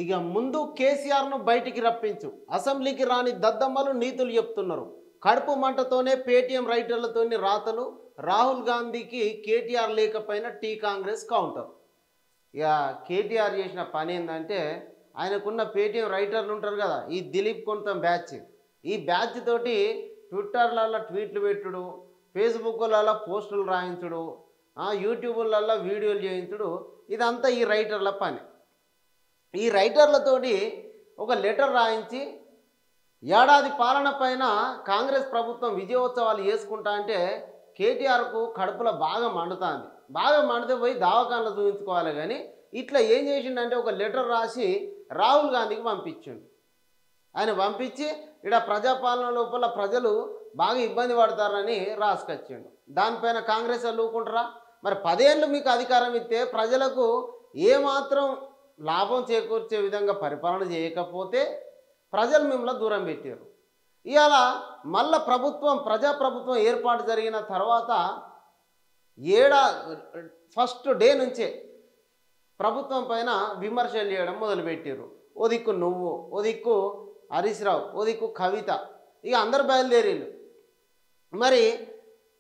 ఇక ముందు కేసీఆర్ను బయటికి రప్పించు, అసెంబ్లీకి రాని దద్దమ్మలు నీతులు చెప్తున్నారు. కడుపు మంటతోనే పేటీఎం రైటర్లతోని రాతలు, రాహుల్ గాంధీకి కేటీఆర్ లేకపోయినా టీ కాంగ్రెస్ కౌంటర్. ఇక కేటీఆర్ చేసిన పని ఏంటంటే, ఆయనకున్న పేటీఎం రైటర్లు ఉంటారు కదా, ఈ దిలీప్ కొంత బ్యాచ్, ఈ బ్యాచ్ తోటి ట్విట్టర్లలో ట్వీట్లు పెట్టుడు, ఫేస్బుక్లలో పోస్టులు రాయించుడు, యూట్యూబ్లలో వీడియోలు చేయించుడు, ఇదంతా ఈ రైటర్ల పని. ఈ రైటర్లతోటి ఒక లెటర్ రాయించి ఏడాది పాలన పైన కాంగ్రెస్ ప్రభుత్వం విజయోత్సవాలు చేసుకుంటా అంటే కేటీఆర్కు కడుపులో బాగా మండుతుంది. బాగా మండితే పోయి దవాఖానలో చూపించుకోవాలి. కానీ ఇట్లా ఏం చేసిండంటే ఒక లెటర్ రాసి రాహుల్ గాంధీకి పంపించిండు. ఆయన పంపించి ఇక్కడ ప్రజాపాలన లోపల ప్రజలు బాగా ఇబ్బంది పడతారని రాసుకొచ్చిండు. దానిపైన కాంగ్రెస్ వాళ్ళు ఊరుకుంటారా? మరి 10 ఏళ్ళు మీకు అధికారం ఇస్తే ప్రజలకు ఏమాత్రం లాభం చేకూర్చే విధంగా పరిపాలన చేయకపోతే ప్రజలు మిమ్మల్ని దూరం పెట్టారు. ఇవాళ మళ్ళా ప్రజాప్రభుత్వం ఏర్పాటు జరిగిన తర్వాత ఫస్ట్ డే నుంచే ప్రభుత్వం పైన విమర్శలు చేయడం మొదలుపెట్టారు. ఓ దిక్కు నువ్వు, ఓ దిక్కు హరీష్ రావు, ఓ దిక్కు కవిత, ఇక అందరు బయలుదేరీలు. మరి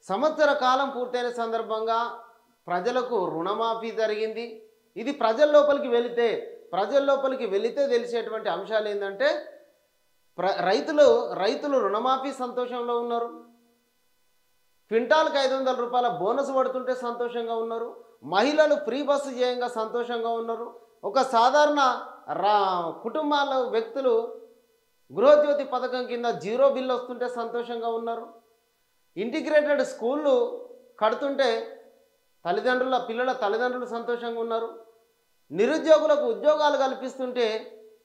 సంవత్సర కాలం పూర్తయిన సందర్భంగా ప్రజలకు రుణమాఫీ జరిగింది. ఇది ప్రజల లోపలికి వెళితే తెలిసేటువంటి అంశాలు ఏంటంటే, రైతులు రుణమాఫీ సంతోషంలో ఉన్నారు. క్వింటాల్కి 500 రూపాయల బోనస్ పడుతుంటే సంతోషంగా ఉన్నారు. మహిళలు ఫ్రీ బస్సు చేయంగా సంతోషంగా ఉన్నారు. ఒక సాధారణ కుటుంబాల వ్యక్తులు గృహజ్యోతి పథకం కింద 0 బిల్లు వస్తుంటే సంతోషంగా ఉన్నారు. ఇంటిగ్రేటెడ్ స్కూళ్ళు కడుతుంటే పిల్లల తల్లిదండ్రులు సంతోషంగా ఉన్నారు. నిరుద్యోగులకు ఉద్యోగాలు కల్పిస్తుంటే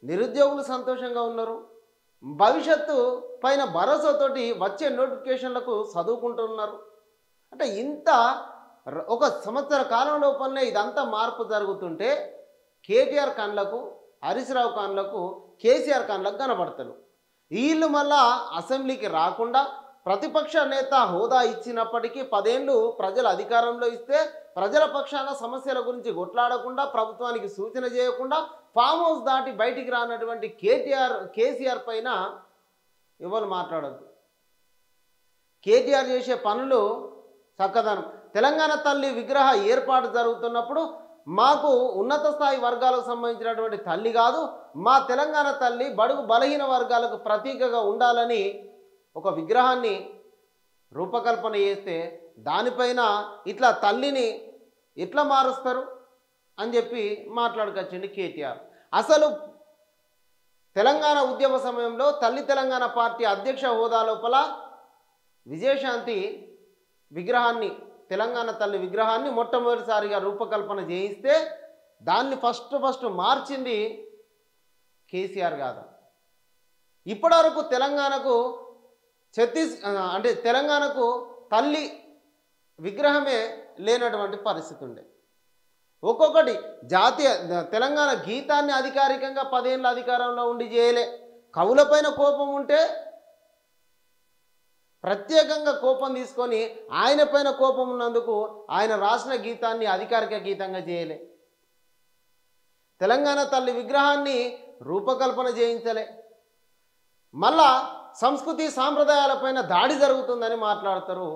నిరుద్యోగులు సంతోషంగా ఉన్నారు. భవిష్యత్తు పైన భరోసాతోటి వచ్చే నోటిఫికేషన్లకు చదువుకుంటున్నారు. అంటే ఇంత ఒక సంవత్సర కాలం లోపలనే ఇదంతా మార్పు జరుగుతుంటే కేటీఆర్ కన్లకు, హరీష్ రావు కన్లకు, కేసీఆర్ కన్లకు కనబడతారు. వీళ్ళు మళ్ళా అసెంబ్లీకి రాకుండా ప్రతిపక్ష నేత హోదా ఇచ్చినప్పటికీ 10 ఏళ్ళు ప్రజలు అధికారంలో ఇస్తే ప్రజల పక్షాన సమస్యల గురించి కొట్లాడకుండా, ప్రభుత్వానికి సూచన చేయకుండా, ఫామ్ హౌస్ దాటి బయటికి రానటువంటి కేసీఆర్ పైన ఎవరు మాట్లాడద్దు. కేటీఆర్ చేసే పనులు చక్కదనం. తెలంగాణ తల్లి విగ్రహ ఏర్పాటు జరుగుతున్నప్పుడు మాకు ఉన్నత స్థాయి వర్గాలకు సంబంధించినటువంటి తల్లి కాదు, మా తెలంగాణ తల్లి బడుగు బలహీన వర్గాలకు ప్రతీకగా ఉండాలని ఒక విగ్రహాన్ని రూపకల్పన చేస్తే దానిపైన ఇట్లా తల్లిని ఎట్లా మారుస్తారు అని చెప్పి మాట్లాడుకొచ్చింది కేటీఆర్. అసలు తెలంగాణ ఉద్యమ సమయంలో తల్లి తెలంగాణ పార్టీ అధ్యక్ష హోదా లోపల విజయశాంతి విగ్రహాన్ని, తెలంగాణ తల్లి విగ్రహాన్ని మొట్టమొదటిసారిగా రూపకల్పన చేయిస్తే దాన్ని ఫస్ట్ మార్చింది కేసీఆర్ కాదు. ఇప్పటివరకు తెలంగాణకు తల్లి విగ్రహమే లేనటువంటి పరిస్థితి ఉండే. ఒక్కొక్కటి తెలంగాణ గీతాన్ని అధికారికంగా 10 ఏళ్ళ అధికారంలో ఉండి చేయలే. కవులపైన కోపం ఉంటే ప్రత్యేకంగా కోపం తీసుకొని ఆయన పైన కోపం ఉన్నందుకు ఆయన రాసిన గీతాన్ని అధికారిక గీతంగా చేయలే. తెలంగాణ తల్లి విగ్రహాన్ని రూపకల్పన చేయించలే. మళ్ళా సంస్కృతి సాంప్రదాయాలపైన దాడి జరుగుతుందని మాట్లాడతారు.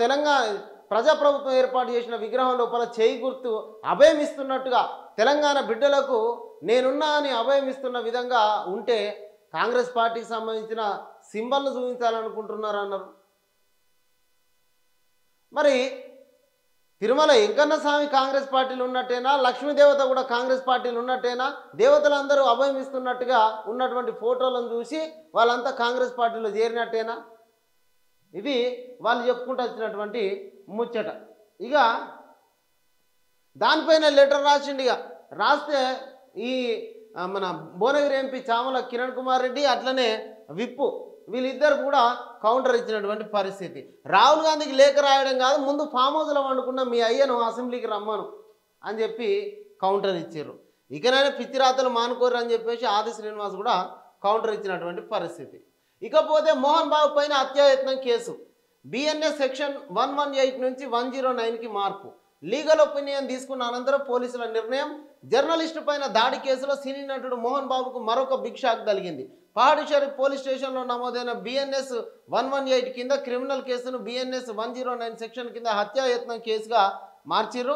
తెలంగాణ ప్రజాప్రభుత్వం ఏర్పాటు చేసిన విగ్రహం లోపల చేయి గుర్తు అభయం ఇస్తున్నట్టుగా, తెలంగాణ బిడ్డలకు నేనున్నా అని అభయం ఇస్తున్న విధంగా ఉంటే కాంగ్రెస్ పార్టీకి సంబంధించిన సింబల్ను చూపించాలనుకుంటున్నారు అన్నారు. మరి తిరుమల వెంకన్న స్వామి కాంగ్రెస్ పార్టీలు ఉన్నట్టేనా? లక్ష్మీదేవత కూడా కాంగ్రెస్ పార్టీలు ఉన్నట్టేనా? దేవతలందరూ అభయం ఇస్తున్నట్టుగా ఉన్నటువంటి ఫోటోలను చూసి వాళ్ళంతా కాంగ్రెస్ పార్టీలో చేరినట్టేనా? ఇది వాళ్ళు చెప్పుకుంటూ వచ్చినటువంటి ముచ్చట. ఇక దానిపైన లెటర్ రాసిండు. ఇక రాస్తే ఈ మన భువనగిరి ఎంపీ చామల కిరణ్ కుమార్ రెడ్డి అట్లనే విప్పు వీళ్ళిద్దరు కూడా కౌంటర్ ఇచ్చినటువంటి పరిస్థితి. రాహుల్ గాంధీకి లేఖ రాయడం కాదు, ముందు ఫామ్ హౌస్లో వండుకున్న మీ అయ్యను అసెంబ్లీకి రమ్మను అని చెప్పి కౌంటర్ ఇచ్చారు. ఇకనైనా పిచ్చిరాతలు మానుకోరు అని చెప్పేసి ఆది శ్రీనివాస్ కూడా కౌంటర్ ఇచ్చినటువంటి పరిస్థితి. ఇకపోతే మోహన్ బాబు పైన హత్యాయత్నం కేసు, బిఎన్ఎస్ సెక్షన్ 118 నుంచి 109కి మార్పు. లీగల్ ఒపీనియన్ తీసుకున్న అనంతరం పోలీసుల నిర్ణయం. జర్నలిస్టు పైన దాడి కేసులో సినీ నటుడు మోహన్ బాబుకు మరొక బిగ్ షాక్ కలిగింది. పహాడ్ షరీఫ్ పోలీస్ స్టేషన్లో నమోదైన BNS 118 కింద క్రిమినల్ కేసును BNS 109 సెక్షన్ కింద హత్యాయత్నం కేసుగా మార్చిర్రు.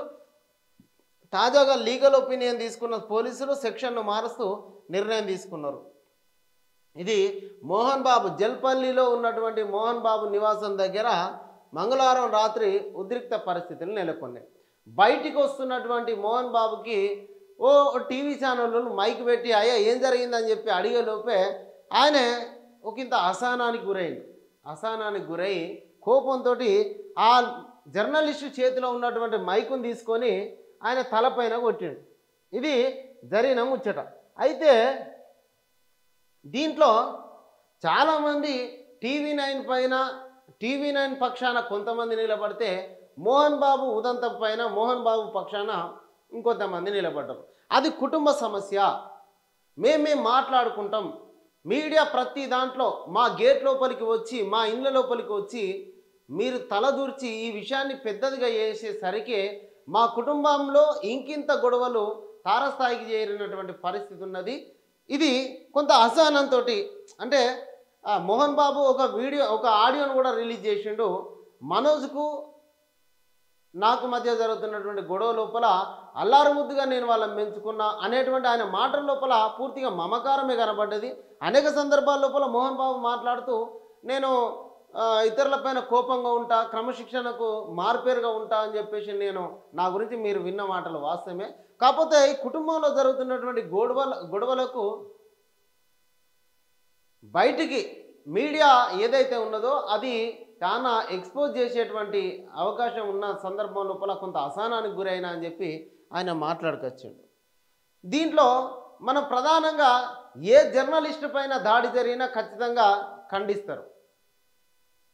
తాజాగా లీగల్ ఒపీనియన్ తీసుకున్న పోలీసులు సెక్షన్ను మారుస్తూ నిర్ణయం తీసుకున్నారు. ఇది మోహన్ బాబు జల్పల్లిలో ఉన్నటువంటి మోహన్ బాబు నివాసం దగ్గర మంగళవారం రాత్రి ఉద్రిక్త పరిస్థితులు నెలకొన్నాయి. బయటికి వస్తున్నటువంటి మోహన్ బాబుకి ఓ టీవీ ఛానళ్ళు మైక్ పెట్టి అయ్యా ఏం జరిగిందని చెప్పి అడిగేలోపే ఆయన ఒకంత అసహనానికి గురై కోపంతో ఆ జర్నలిస్టు చేతిలో ఉన్నటువంటి మైకును తీసుకొని ఆయన తలపైన కొట్టాడు. ఇది జరిగిన ముచ్చట. అయితే దీంట్లో చాలామంది టీవీ9 పక్షాన కొంతమంది నిలబడితే మోహన్ బాబు ఉదంతం పైన మోహన్ బాబు పక్షాన ఇంకొంతమంది నిలబడ్డారు. అది కుటుంబ సమస్య, మేమే మాట్లాడుకుంటాం. మీడియా ప్రతి దాంట్లో మా గేట్ లోపలికి వచ్చి మా ఇండ్ల లోపలికి వచ్చి మీరు తలదూర్చి ఈ విషయాన్ని పెద్దదిగా చేసేసరికి మా కుటుంబంలో ఇంకింత గొడవలు తారస్థాయికి చేరినటువంటి పరిస్థితి ఉన్నది. ఇది కొంత అసహనంతో అంటే మోహన్ బాబు ఒక ఆడియోను కూడా రిలీజ్ చేసిండు. మనోజ్కు నాకు మధ్య జరుగుతున్నటువంటి గొడవ లోపల అల్లారు ముద్దుగా నేను వాళ్ళని పెంచుకున్నా అనేటువంటి ఆయన మాటల లోపల పూర్తిగా మమకారమే కనబడ్డది. అనేక సందర్భాల లోపల మోహన్ బాబు మాట్లాడుతూ నేను ఇతరులపైన కోపంగా ఉంటా, క్రమశిక్షణకు మార్పేరుగా ఉంటా అని చెప్పేసి నా గురించి మీరు విన్న మాటలు వాస్తవమే. కాకపోతే ఈ కుటుంబంలో జరుగుతున్నటువంటి గొడవలకు బయటికి మీడియా ఏదైతే ఉన్నదో అది చాలా ఎక్స్పోజ్ చేసేటువంటి అవకాశం ఉన్న సందర్భం లోపల కొంత అసహనానికి గురైనా అని చెప్పి ఆయన మాట్లాడుకొచ్చాడు. దీంట్లో మనం ప్రధానంగా ఏ జర్నలిస్టు పైన దాడి జరిగినా ఖచ్చితంగా ఖండిస్తారు.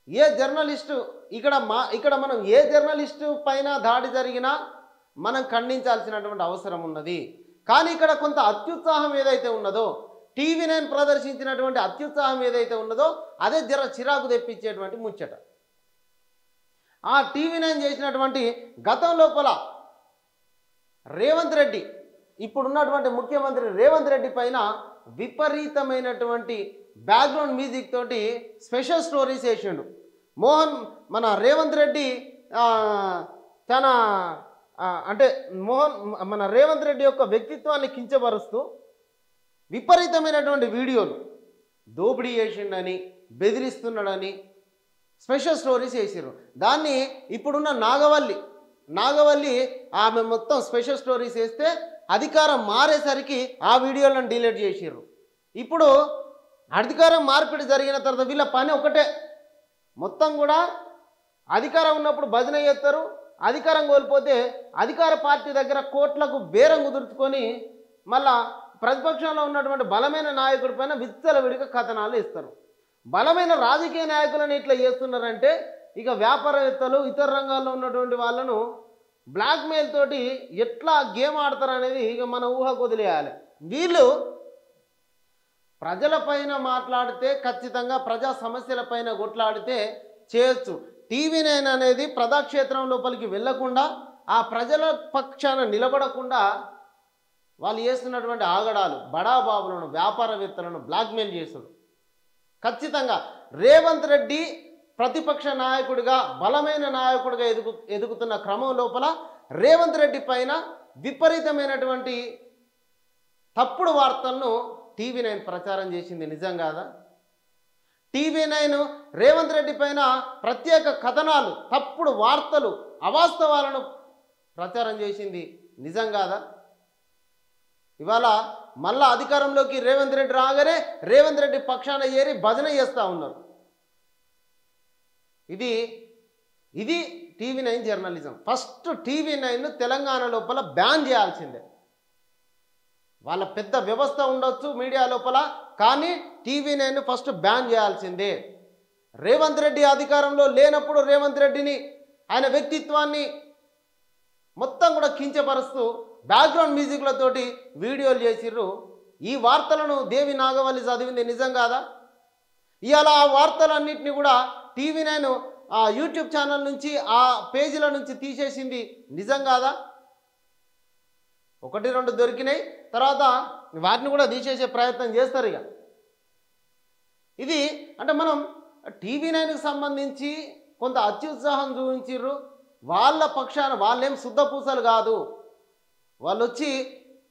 ఏ జర్నలిస్టు ఇక్కడ మనం ఏ జర్నలిస్టు పైన దాడి జరిగినా మనం ఖండించాల్సినటువంటి అవసరం ఉన్నది. కానీ ఇక్కడ కొంత అత్యుత్సాహం ఏదైతే ఉన్నదో, టీవీ9 ప్రదర్శించినటువంటి అత్యుత్సాహం ఏదైతే ఉన్నదో అదే చిరాకు తెప్పించేటువంటి ముచ్చట. ఆ టీవీ9 చేసినటువంటి గతం లోపల రేవంత్ రెడ్డి, ఇప్పుడున్నటువంటి ముఖ్యమంత్రి రేవంత్ రెడ్డి పైన విపరీతమైనటువంటి బ్యాక్గ్రౌండ్ మ్యూజిక్ తోటి స్పెషల్ స్టోరీస్ వేసిండు. మన రేవంత్ రెడ్డి చాలా అంటే మన రేవంత్ రెడ్డి యొక్క వ్యక్తిత్వాన్ని కించపరుస్తూ విపరీతమైనటువంటి వీడియోలు దోపిడీ చేసిండని, బెదిరిస్తున్నాడని స్పెషల్ స్టోరీస్ వేసారు. దాన్ని ఇప్పుడున్న నాగవల్లి ఆమె మొత్తం స్పెషల్ స్టోరీస్ వేస్తే అధికారం మారేసరికి ఆ వీడియోలను డిలీట్ చేసారు. ఇప్పుడు అధికారం మార్పిడి జరిగిన తర్వాత వీళ్ళ పని ఒకటే, మొత్తం కూడా అధికారం ఉన్నప్పుడు భజన చేస్తారు, అధికారం కోల్పోతే అధికార పార్టీ దగ్గర కోట్లకు బేరం కుదుర్చుకొని మళ్ళా ప్రతిపక్షంలో ఉన్నటువంటి బలమైన నాయకుడి పైన విచ్చలవిడిగా కథనాలు ఇస్తారు. బలమైన రాజకీయ నాయకులను ఇట్లా చేస్తున్నారంటే ఇక వ్యాపారవేత్తలు ఇతర రంగాల్లో ఉన్నటువంటి వాళ్ళను బ్లాక్మెయిల్ తోటి ఎట్లా గేమ్ ఆడతారు అనేది ఇక మన ఊహకు వదిలేయాలి. వీళ్ళు ప్రజలపైన మాట్లాడితే ఖచ్చితంగా ప్రజా సమస్యలపైన కొట్లాడితే చేయొచ్చు. టీవీ9 అనేది ప్రజాక్షేత్రం లోపలికి వెళ్లకుండా ఆ ప్రజల పక్షాన నిలబడకుండా వాళ్ళు చేస్తున్నటువంటి ఆగడాలు, బడాబాబులను వ్యాపారవేత్తలను బ్లాక్మెయిల్ చేసుడు. ఖచ్చితంగా రేవంత్ రెడ్డి ప్రతిపక్ష నాయకుడిగా బలమైన నాయకుడిగా ఎదుగుతున్న క్రమం లోపల రేవంత్ రెడ్డి పైన విపరీతమైనటువంటి తప్పుడు వార్తలను టీవీ9 ప్రచారం చేసింది నిజం కాదా? టీవీ9 రేవంత్ రెడ్డి పైన ప్రత్యేక కథనాలు, తప్పుడు వార్తలు, అవాస్తవాలను ప్రచారం చేసింది నిజం కాదా? ఇవాళ మళ్ళా అధికారంలోకి రేవంత్ రెడ్డి రాగానే రేవంత్ రెడ్డి పక్షాన ఏరి భజన చేస్తూ ఉన్నారు. ఇది TV9 journalism. First TV9 Telangana లోపల బ్యాన్ చేయాల్సిందే. వాళ్ళ పెద్ద వ్యవస్థ ఉండొచ్చు మీడియా లోపల, కానీ టీవీ9 ఫస్ట్ బ్యాన్ చేయాల్సిందే. రేవంత్ రెడ్డి అధికారంలో లేనప్పుడు రేవంత్ రెడ్డిని, ఆయన వ్యక్తిత్వాన్ని మొత్తం కూడా కించపరుస్తూ బ్యాక్గ్రౌండ్ మ్యూజిక్లతోటి వీడియోలు చేసిర్రు. ఈ వార్తలను దేవి నాగవల్లి చదివింది నిజం కాదా? ఇవాళ ఆ వార్తలన్నింటినీ కూడా టీవీ9 ఆ యూట్యూబ్ ఛానల్ నుంచి, ఆ పేజీల నుంచి తీసేసింది నిజం కాదా? ఒకటి రెండు దొరికినాయి, తర్వాత వాటిని కూడా తీసేసే ప్రయత్నం చేస్తారు. ఇక ఇది అంటే మనం టీవీ9కి సంబంధించి కొంత అత్యుత్సాహం చూపించారు. వాళ్ళ పక్షాన వాళ్ళేం శుద్ధపూసలు కాదు. వాళ్ళు వచ్చి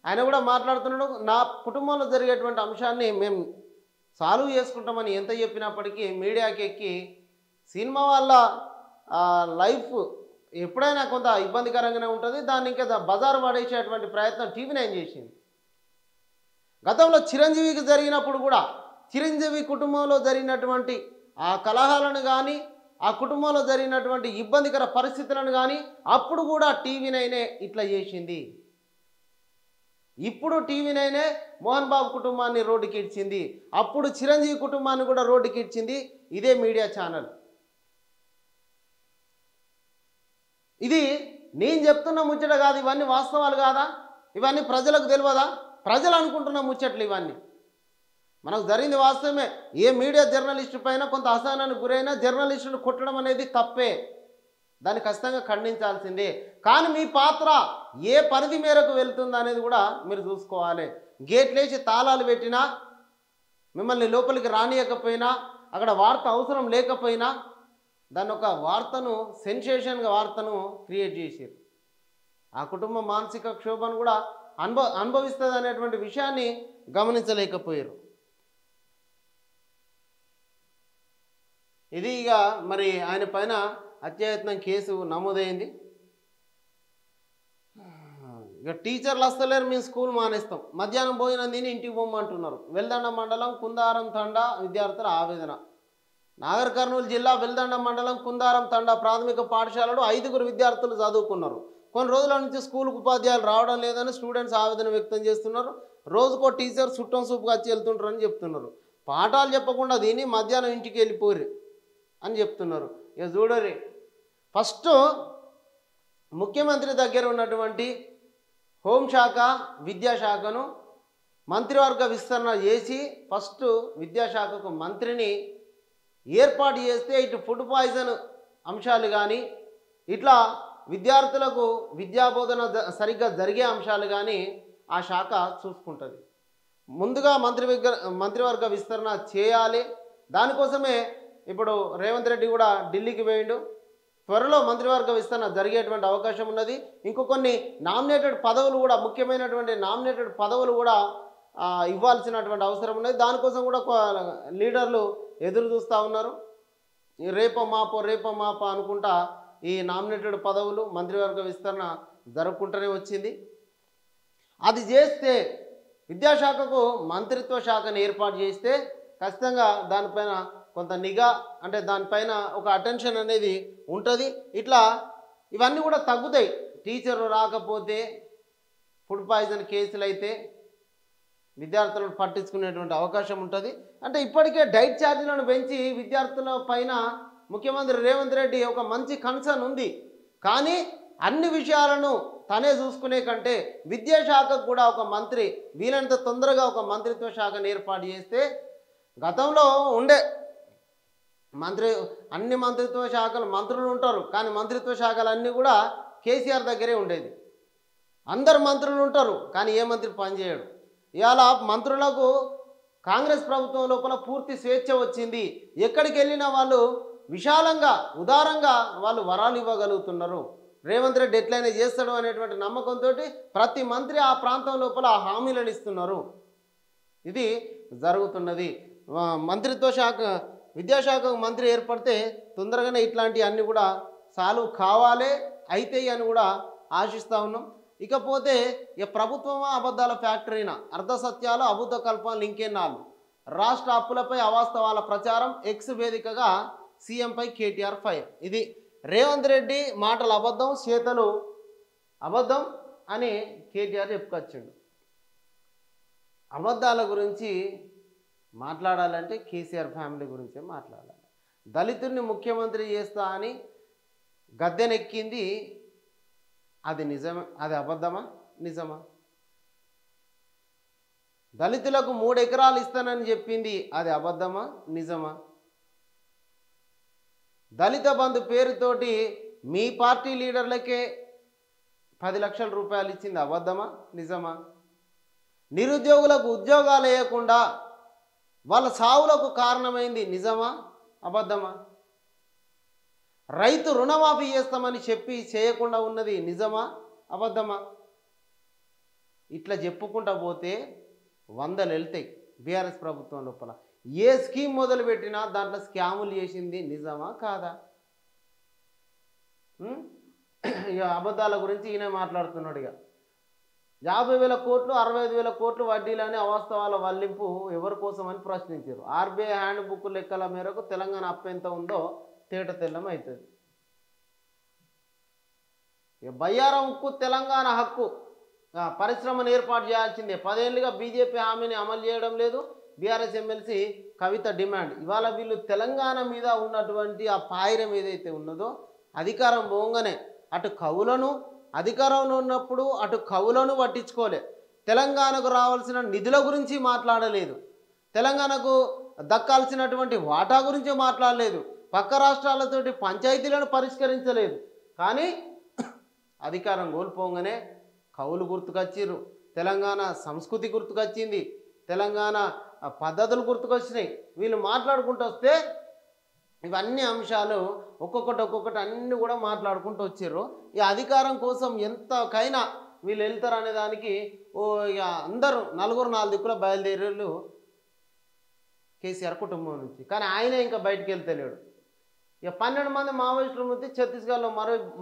ఆయన కూడా మాట్లాడుతున్నాడు, నా కుటుంబంలో జరిగేటువంటి అంశాన్ని మేము సాల్వ్ చేసుకుంటామని ఎంత చెప్పినప్పటికీ మీడియాకి ఎక్కి సినిమా వాళ్ళ లైఫ్ ఎప్పుడైనా కొంత ఇబ్బందికరంగానే ఉంటుంది. దాన్ని ఇంకా బజారు పడేసేటువంటి ప్రయత్నం టీవీ9 చేసింది. గతంలో చిరంజీవికి జరిగినప్పుడు కూడా చిరంజీవి కుటుంబంలో జరిగినటువంటి ఆ కలహాలను కానీ, ఆ కుటుంబంలో జరిగినటువంటి ఇబ్బందికర పరిస్థితులను కానీ అప్పుడు కూడా టీవీ9 ఇట్లా చేసింది. ఇప్పుడు టీవీ9 మోహన్ బాబు కుటుంబాన్ని రోడ్డుకి ఇచ్చింది, అప్పుడు చిరంజీవి కుటుంబాన్ని కూడా రోడ్డుకి ఇచ్చింది ఇదే మీడియా ఛానల్. ఇది నేను చెప్తున్న ముచ్చట కాదు, ఇవన్నీ వాస్తవాలు కాదా? ఇవన్నీ ప్రజలకు తెలియదా? ప్రజలు అనుకుంటున్న ముచ్చట్లు ఇవన్నీ. మనకు జరిగింది వాస్తవమే. ఏ మీడియా జర్నలిస్టు పైన కొంత అసహనానికి గురైన జర్నలిస్టును కొట్టడం అనేది తప్పే, దాన్ని ఖచ్చితంగా ఖండించాల్సిందే. కానీ మీ పాత్ర ఏ పరిధి మేరకు వెళ్తుంది అనేది కూడా మీరు చూసుకోవాలి. గేట్లేసి తాళాలు పెట్టినా, మిమ్మల్ని లోపలికి రానియకపోయినా, అక్కడ వార్త అవసరం లేకపోయినా దాన్ని ఒక వార్తను సెన్సేషన్గా వార్తను క్రియేట్ చేశారు. ఆ కుటుంబం మానసిక క్షోభను కూడా అనుభవిస్తుంది అనేటువంటి విషయాన్ని గమనించలేకపోయారు. ఇది ఇక మరి ఆయన పైన హత్యాయత్నం కేసు నమోదైంది. ఇక టీచర్లు వస్తలేరు, మేము స్కూల్ మానేస్తాం, మధ్యాహ్నం భోజనం తిని ఇంటికి పోమంటున్నారు. వెల్దండ మండలం కుందారం తండా విద్యార్థుల ఆవేదన. నాగర్ కర్నూలు జిల్లా వెల్దండ మండలం కుందారం తండా ప్రాథమిక పాఠశాలలో 5గురు విద్యార్థులు చదువుకున్నారు. కొన్ని రోజుల నుంచి స్కూల్కు ఉపాధ్యాయులు రావడం లేదని స్టూడెంట్స్ ఆవేదన వ్యక్తం చేస్తున్నారు. రోజుకో టీచర్ చుట్టం సూపుగా వచ్చి వెళ్తుంటారని చెప్తున్నారు. పాఠాలు చెప్పకుండా దీన్ని మధ్యాహ్నం ఇంటికి వెళ్ళిపోరు అని చెప్తున్నారు. ఇక చూడరి, ఫస్ట్ ముఖ్యమంత్రి దగ్గర ఉన్నటువంటి హోంశాఖ విద్యాశాఖను మంత్రివర్గ విస్తరణ చేసి ఫస్ట్ విద్యాశాఖకు మంత్రిని ఏర్పాటు చేస్తే ఇటు ఫుడ్ పాయిజన్ అంశాలు కానీ, ఇట్లా విద్యార్థులకు విద్యాబోధన సరిగ్గా జరిగే అంశాలు కానీ ఆ శాఖ చూసుకుంటుంది. ముందుగా మంత్రివర్గ విస్తరణ చేయాలి. దానికోసమే ఇప్పుడు రేవంత్ రెడ్డి కూడా ఢిల్లీకి పోయిండు. త్వరలో మంత్రివర్గ విస్తరణ జరిగేటువంటి అవకాశం ఉన్నది. ఇంకో కొన్ని నామినేటెడ్ పదవులు కూడా, ముఖ్యమైనటువంటి నామినేటెడ్ పదవులు కూడా ఇవ్వాల్సినటువంటి అవసరం ఉన్నది. దానికోసం కూడా లీడర్లు ఎదురు చూస్తూ ఉన్నారు. రేపో మాపో అనుకుంటా ఈ నామినేటెడ్ పదవులు మంత్రివర్గ విస్తరణ జరుపుకుంటూనే వచ్చింది. అది చేస్తే విద్యాశాఖకు మంత్రిత్వ శాఖను ఏర్పాటు చేస్తే ఖచ్చితంగా దానిపైన కొంత నిఘా, అంటే దానిపైన ఒక అటెన్షన్ అనేది ఉంటుంది. ఇట్లా ఇవన్నీ కూడా తగ్గుతాయి. టీచర్లు రాకపోతే, ఫుడ్ పాయిజన్ కేసులు అయితే విద్యార్థులను పట్టించుకునేటువంటి అవకాశం ఉంటుంది. అంటే ఇప్పటికే డైట్ ఛార్జీలను పెంచి విద్యార్థుల పైన ముఖ్యమంత్రి రేవంత్ రెడ్డి ఒక మంచి కన్సర్న్ ఉంది. కానీ అన్ని విషయాలను తనే చూసుకునే కంటే విద్యాశాఖకు కూడా ఒక మంత్రి, వీలైనంత తొందరగా ఒక మంత్రిత్వ శాఖను ఏర్పాటు చేస్తే, గతంలో ఉండే అన్ని మంత్రిత్వ శాఖలు మంత్రులు ఉంటారు, కానీ మంత్రిత్వ శాఖలన్నీ కూడా కేసీఆర్ దగ్గరే ఉండేది. అందరు మంత్రులు ఉంటారు, కానీ ఏ మంత్రి పనిచేయడు. ఇవాళ మంత్రులకు కాంగ్రెస్ ప్రభుత్వం లోపల పూర్తి స్వేచ్ఛ వచ్చింది. ఎక్కడికి వెళ్ళినా వాళ్ళు విశాలంగా, ఉదారంగా వాళ్ళు వరాలు ఇవ్వగలుగుతున్నారు. రేవంత్ రెడ్డి ఎట్లయినా చేస్తాడు అనేటువంటి నమ్మకంతో ప్రతి మంత్రి ఆ ప్రాంతం లోపల హామీలను ఇస్తున్నారు. ఇది జరుగుతున్నది. మంత్రిత్వ శాఖ, విద్యాశాఖకు మంత్రి ఏర్పడితే తొందరగానే ఇట్లాంటి అన్నీ కూడా సాల్వ్ కావాలి, అవుతాయి అని కూడా ఆశిస్తూ ఉన్నాం. ఇకపోతే ఇక ప్రభుత్వమా అబద్ధాల ఫ్యాక్టరీనా, అర్ధ సత్యాలు అబద్ధ కల్పనలు ఇంకెన్నాళ్ళు. రాష్ట్ర అప్పులపై అవాస్తవాల ప్రచారం, ఎక్స్ వేదికగా సీఎంపై కేటీఆర్ ఫైర్. ఇది రేవంత్ రెడ్డి మాటలు అబద్ధం, చేతలు అబద్ధం అని కేటీఆర్ చెప్పుకొచ్చిండు. అబద్ధాల గురించి మాట్లాడాలంటే కేసీఆర్ ఫ్యామిలీ గురించే మాట్లాడాలి. దళితుడిని ముఖ్యమంత్రి చేస్తా అని గద్దెనెక్కింది, అది నిజమే? అది అబద్ధమా నిజమా? దళితులకు 3 ఎకరాలు ఇస్తానని చెప్పింది, అది అబద్ధమా నిజమా? దళిత బంధు పేరుతోటి మీ పార్టీ లీడర్లకే 10 లక్షల రూపాయలు ఇచ్చింది అబద్ధమా నిజమా? నిరుద్యోగులకు ఉద్యోగాలు వేయకుండా వాళ్ళ సావులకు కారణమైంది నిజమా అబద్ధమా? రైతు రుణమాఫీ చేస్తామని చెప్పి చేయకుండా ఉన్నది నిజమా అబద్ధమా? ఇట్లా చెప్పుకుంటా పోతే వందలు వెళ్తాయి. బీఆర్ఎస్ ప్రభుత్వం లోపల ఏ స్కీమ్ మొదలుపెట్టినా దాంట్లో స్కాములు చేసింది నిజమా కాదా? ఇక అబద్ధాల గురించి ఈయన మాట్లాడుతున్నాడు. ఇక 50,000 కోట్లు 65,000 కోట్లు వడ్డీలని అవాస్తవాల వల్లింపు ఎవరి కోసం అని ప్రశ్నించారు. ఆర్బీఐ హ్యాండ్ బుక్ లెక్కల మేరకు తెలంగాణ అప్పు ఎంత ఉందో తేట తెల్లం అవుతుంది. ఇక బయ్యారం ఉక్కు తెలంగాణ హక్కు పరిశ్రమను ఏర్పాటు చేయాల్సిందే. 10 ఏళ్ళుగా బీజేపీ హామీని అమలు చేయడం లేదు. బీఆర్ఎస్ ఎమ్మెల్సీ కవిత డిమాండ్. ఇవాళ వీళ్ళు తెలంగాణ మీద ఉన్నటువంటి ఆ పాయిరం ఏదైతే ఉన్నదో అధికారం పోగానే అటు కవులను అధికారంలో ఉన్నప్పుడు అటు కవులను పట్టించుకోలే. తెలంగాణకు రావాల్సిన నిధుల గురించి మాట్లాడలేదు. తెలంగాణకు దక్కాల్సినటువంటి వాటా గురించి మాట్లాడలేదు. పక్క రాష్ట్రాలతోటి పంచాయతీలను పరిష్కరించలేదు. కానీ అధికారం కోల్పోగానే కవులు గుర్తుకొచ్చిర్రు, తెలంగాణ సంస్కృతి గుర్తుకొచ్చింది, తెలంగాణ పద్ధతులు గుర్తుకొచ్చినాయి. వీళ్ళు మాట్లాడుకుంటూ వస్తే ఇవన్నీ అంశాలు ఒక్కొక్కటి అన్నీ కూడా మాట్లాడుకుంటూ వచ్చారు. ఈ అధికారం కోసం ఎంతకైనా వీళ్ళు వెళ్తారు అనే దానికి ఇక అందరూ నలుగురు 4 దిక్కుల బయలుదేరేళ్ళు కేసీఆర్ కుటుంబం నుంచి. కానీ ఆయనే ఇంకా బయటికి వెళ్తలేడు. ఇక 12 మంది మావోయిస్టుల మృతి ఛత్తీస్గఢ్లో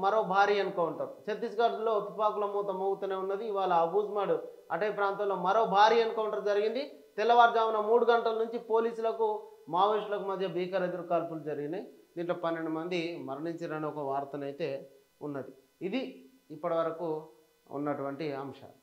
మరో భారీ ఎన్కౌంటర్. ఛత్తీస్గఢ్లో తుపాకుల మూత మోగుతూనే ఉన్నది. ఇవాళ అబూజ్మాడ్ అటవీ ప్రాంతంలో మరో భారీ ఎన్కౌంటర్ జరిగింది. తెల్లవారుజామున 3 గంటల నుంచి పోలీసులకు మావోయిస్టులకు మధ్య భీకర ఎదురు కాల్పులు జరిగినాయి. దీంట్లో 12 మంది మరణించారని ఒక వార్తనైతే ఉన్నది. ఇది ఇప్పటివరకు ఉన్నటువంటి అంశాలు.